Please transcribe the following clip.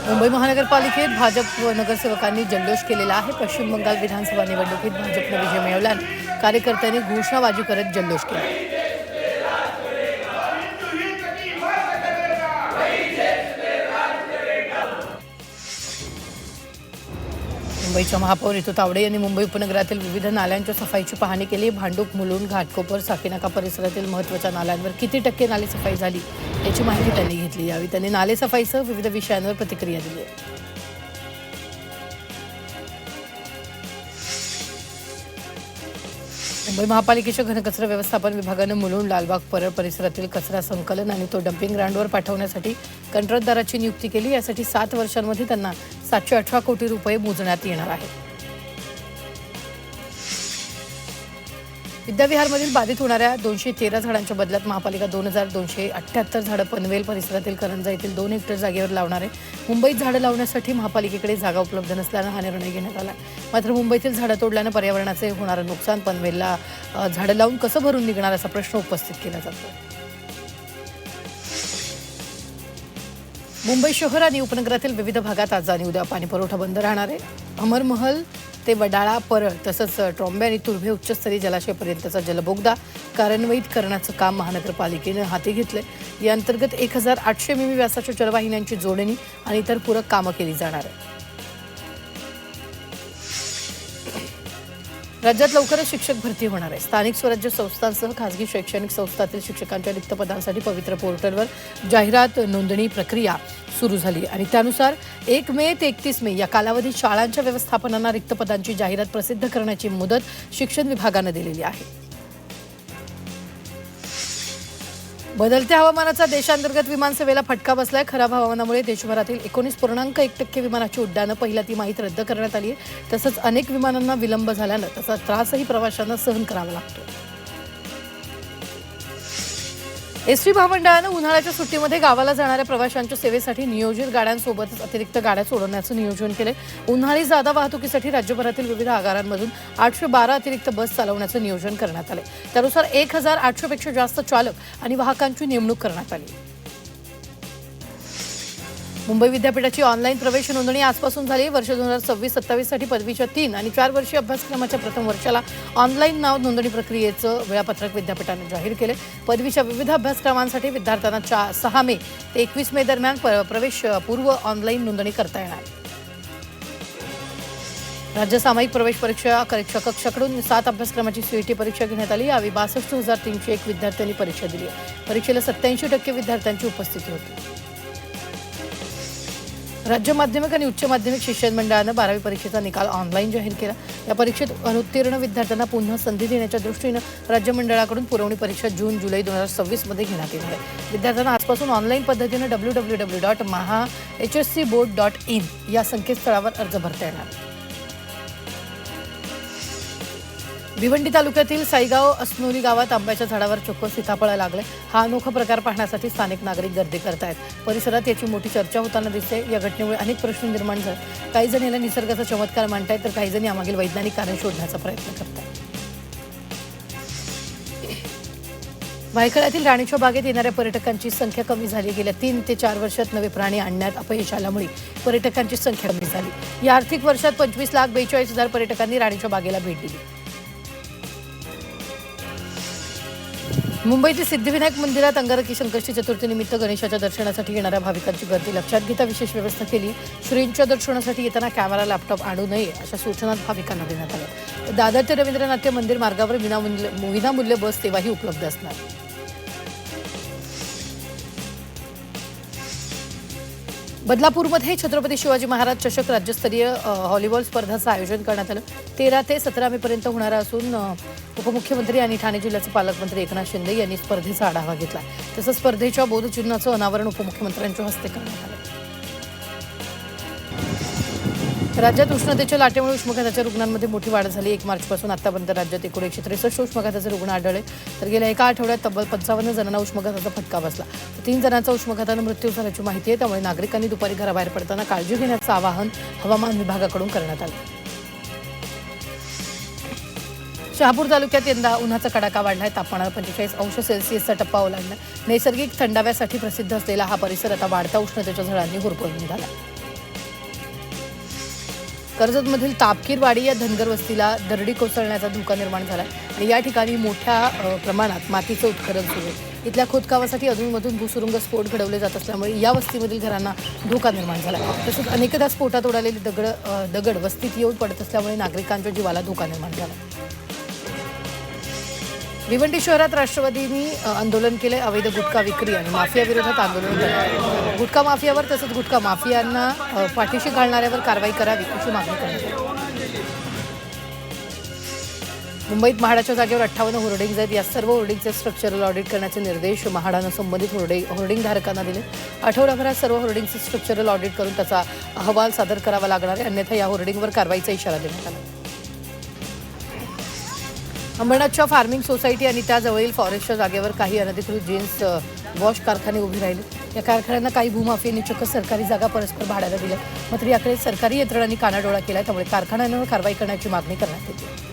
मुंबई महानगरपालिकेत भाजप नगरसेवकांनी जल्लोष केलेला आहे। पश्चिम बंगाल विधानसभा निवडणुकीत भाजपने विजय मिळवल्याने कार्यकर्त्यांनी घोषणाबाजी करत जल्लोष केला। मुंबईच्या महापौर ऋतू तावडे यांनी मुंबई उपनगरातील विविध नाल्यांच्या सफाईची पाहणी केली। भांडूप, मुलुंड, घाटकोपर, साकीनाका परिसरातील महत्त्वाच्या नाल्यांवर किती टक्के नाले सफाई झाली याची माहिती त्यांनी घेतली। यावेळी त्यांनी नाले सफाईसह विविध विषयांवर प्रतिक्रिया दिली। मुंबई महापालिकेच्या घनकचरा व्यवस्थापन विभागाने मुलुंड, लालबाग, परळ परिसरातील कचरा संकलन आणि तो डम्पिंग ग्राउंडवर पाठवण्यासाठी कंत्राटदाराची नियुक्ती केली। यासाठी 7 वर्षांमध्ये त्यांना 718 कोटी रुपये मोजण्यात येणार आहे। विद्याविहारमधील बाधित होणाऱ्या 213 झाडांच्या बदल्यात महापालिका 2278 झाडं पनवेल परिसरातील करंजा येथील 2 हेक्टर जागेवर लावणार आहे। मुंबईत झाडं लावण्यासाठी महापालिकेकडे जागा उपलब्ध नसल्यानं हा निर्णय घेण्यात आला। मात्र मुंबईतील झाडं तोडल्यानं पर्यावरणाचे होणारं नुकसान, पनवेलला झाडं लावून कसं भरून निघणार असा प्रश्न उपस्थित केला जातो। मुंबई शहर आणि उपनगरातील विविध भागात आज आणि उद्या पाणीपुरवठा बंद राहणार आहे। अमरमहल ते वडाळा, परळ तसंच ट्रॉम्बे आणि तुर्भे उच्चस्तरीय जलाशयापर्यंतचा जलबोगदा कार्यान्वित करण्याचं काम महानगरपालिकेनं हाती घेतलंय। या अंतर्गत 1800 मिमी व्यासाच्या जलवाहिन्यांची जोडणी आणि इतर पूरक कामं केली जाणार आहे। राज्यात लवकरच शिक्षक भरती होणार आहे। स्थानिक स्वराज्य संस्थांसह खासगी शैक्षणिक संस्थांतील शिक्षकांच्या रिक्त पदांसाठी पवित्र पोर्टलवर जाहिरात नोंदणी प्रक्रिया सुरू झाली आणि त्यानुसार 1 मे ते 31 मे या कालावधीत शाळांच्या व्यवस्थापनांना रिक्त पदांची जाहिरात प्रसिद्ध करण्याची मुदत शिक्षण विभागाने दिलेली आहे। बदलत्या हवामानाचा देशांतर्गत विमानसेवेला फटका बसलाय। खराब हवामानामुळे देशभरातील 19.1% विमानाची उड्डाणं पहिल्या तिमाहीत रद्द करण्यात आली आहे। तसंच अनेक विमानांना विलंब झाल्यानं त्याचा त्रासही प्रवाशांना सहन करावा लागतो। एसटी महामंडळानं उन्हाळ्याच्या सुट्टीमध्ये गावाला जाणाऱ्या प्रवाशांच्या सेवेसाठी नियोजित गाड्यांसोबतच अतिरिक्त गाड्या सोडण्याचं नियोजन केलंय। उन्हाळी जादा वाहतुकीसाठी राज्यभरातील विविध आगारांमधून 812 अतिरिक्त बस चालवण्याचं नियोजन करण्यात आलंय। त्यानुसार 1800 पेक्षा जास्त चालक आणि वाहकांची नेमणूक करण्यात आली। मुंबई विद्यापीठाची ऑनलाईन प्रवेश नोंदणी आजपासून झाली। वर्ष 2026-27 साठी पदवीच्या 3 आणि 4 वर्षीय अभ्यासक्रमाच्या प्रथम वर्षाला ऑनलाईन नाव नोंदणी प्रक्रियेचं वेळापत्रक विद्यापीठाने जाहीर केले। पदवीच्या विविध अभ्यासक्रमांसाठी विद्यार्थ्यांना 6 मे ते 21 मे दरम्यान प्रवेश पूर्व ऑनलाईन नोंदणी करता येणार। राज्य सामायिक प्रवेश परीक्षा कक्षाकडून 7 अभ्यासक्रमाची सीईटी परीक्षा घेण्यात आली। यावेळी 62,301 विद्यार्थ्यांनी परीक्षा दिली। परीक्षेला 87% विद्यार्थ्यांची उपस्थिती होती। राज्य माध्यमिक आणि उच्च माध्यमिक शिक्षण मंडळानं 12वी परीक्षेचा निकाल ऑनलाईन जाहीर केला। या परीक्षेत अनुत्तीर्ण विद्यार्थ्यांना पुन्हा संधी देण्याच्या दृष्टीनं राज्य मंडळाकडून पुरवणी परीक्षा जून-जुलै 2026 मध्ये घेण्यात येणार आहे। विद्यार्थ्यांना आजपासून ऑनलाईन पद्धतीनं www.mahahscboard.in या संकेतस्थळावर अर्ज भरता येणार। भिवंडी तालुक्यातील साईगाव असनोली गावात आंब्याच्या झाडावर चक्क सीताफळ लागले। हा अनोखा प्रकार पाहण्यासाठी स्थानिक नागरिक गर्दी करतायत। परिसरात याची मोठी चर्चा होताना दिसते। या घटनेमुळे अनेक प्रश्न निर्माण झाले। काही जण याला निसर्गाचा चमत्कार मानतायत तर काही जण यामागील वैज्ञानिक कारण शोधण्याचा प्रयत्न करतायत। भायखळ्यातील राणीच्या बागेत येणाऱ्या पर्यटकांची संख्या कमी झाली। गेल्या 3 ते 4 वर्षात नवे प्राणी आणण्यात अपयश आल्यामुळे पर्यटकांची संख्या कमी झाली। या आर्थिक वर्षात 25,42,000 पर्यटकांनी राणीच्या बागेला भेट दिली। मुंबईतील सिद्धिविनायक मंदिरात अंगारकी संकष्टी चतुर्थीनिमित्त गणेशाच्या दर्शनासाठी येणाऱ्या भाविकांची गर्दी लक्षात घेता विशेष व्यवस्था केली। श्रींच्या दर्शनासाठी येताना कॅमेरा, लॅपटॉप आणू नये अशा सूचना भाविकांना देण्यात आल्या। दादर ते रवींद्रनाथ मंदिर मार्गावर विनामूल्य बस सेवाही उपलब्ध असणार। बदलापूरमध्ये छत्रपती शिवाजी महाराज चषक राज्यस्तरीय व्हॉलीबॉल स्पर्धांचं आयोजन करण्यात आलं। 13 ते 17 मे पर्यंत होणार असून उपमुख्यमंत्री आणि ठाणे जिल्ह्याचे पालकमंत्री एकनाथ शिंदे यांनी स्पर्धेचा आढावा घेतला। तसंच स्पर्धेच्या बोधचिन्हाचं अनावरण उपमुख्यमंत्र्यांच्या हस्ते करण्यात आलं। राज्यात उष्णतेच्या लाटेमुळे उष्माघाताच्या रुग्णांमध्ये मोठी वाढ झाली। 1 मार्चपासून आतापर्यंत राज्यात एकूण 163 उष्माघाताचे रुग्ण आढळले तर गेल्या एका आठवड्यात तब्बल 55 जणांना उष्माघाताचा फटका बसला। 3 जणांचा उष्माघाताने मृत्यू झाल्याची माहिती आहे। त्यामुळे नागरिकांनी दुपारी घराबाहेर पडताना काळजी घेण्याचं आवाहन हवामान विभागाकडून करण्यात आलं। शहापूर तालुक्यात यंदा उन्हाचा कडाका वाढलाय। तापमानात 45 अंश सेल्सिअसचा टप्पा ओलांडला। नैसर्गिक थंडाव्यासाठी प्रसिद्ध असलेला हा परिसर आता वाढत्या उष्णतेच्या झळांनी होरपळून निघाला। कर्जतमधील तापकीरवाडी या धनगर वस्तीला दरडी कोसळण्याचा धोका निर्माण झाला आणि या ठिकाणी मोठ्या प्रमाणात मातीचं उत्खनन सुरू आहे. इथल्या खोदकामासाठी अधूनमधून भूसुरुंग स्फोट घडवले जात असल्यामुळे या वस्तीमधील घरांना धोका निर्माण झाला. तसंच अनेकदा स्फोटात उडालेली दगड वस्तीत येऊन पडत असल्यामुळे नागरिकांच्या जीवाला धोका निर्माण झाला. भिवंडी शहरात राष्ट्रवादींनी आंदोलन केले. अवैध गुटखा विक्री आणि माफिया विरोधात आंदोलन करण्यात. गुटखा माफियावर तसंच गुटखा माफियांना पाठीशी घालणाऱ्यावर कारवाई करावी अशी मागणी करण्यात आली. मुंबईत म्हाडाच्या जागेवर 58 होर्डिंग्ज आहेत. या सर्व होर्डिंगचे स्ट्रक्चरल ऑडिट करण्याचे निर्देश म्हाडानं संबंधित होर्डिंगधारकांना दिले. आठवड्याभरात सर्व होर्डिंगचे स्ट्रक्चरल ऑडिट करून त्याचा अहवाल सादर करावा लागणार आहे, अन्यथा या होर्डिंगवर कारवाईचा इशारा देण्यात आला. अंबरनाथच्या फार्मिंग सोसायटी आणि त्याजवळील फॉरेस्टच्या जागेवर काही अनधिकृत जीन्स वॉश कारखाने उभे राहिले. या कारखान्यांना काही भूमाफियांनी चक्क सरकारी जागा परस्पर भाड्याला दिल्या. मात्र याकडे सरकारी यंत्रणांनी कानाडोळा केला, त्यामुळे कारखान्यांवर कारवाई करण्याची मागणी करण्यात येते.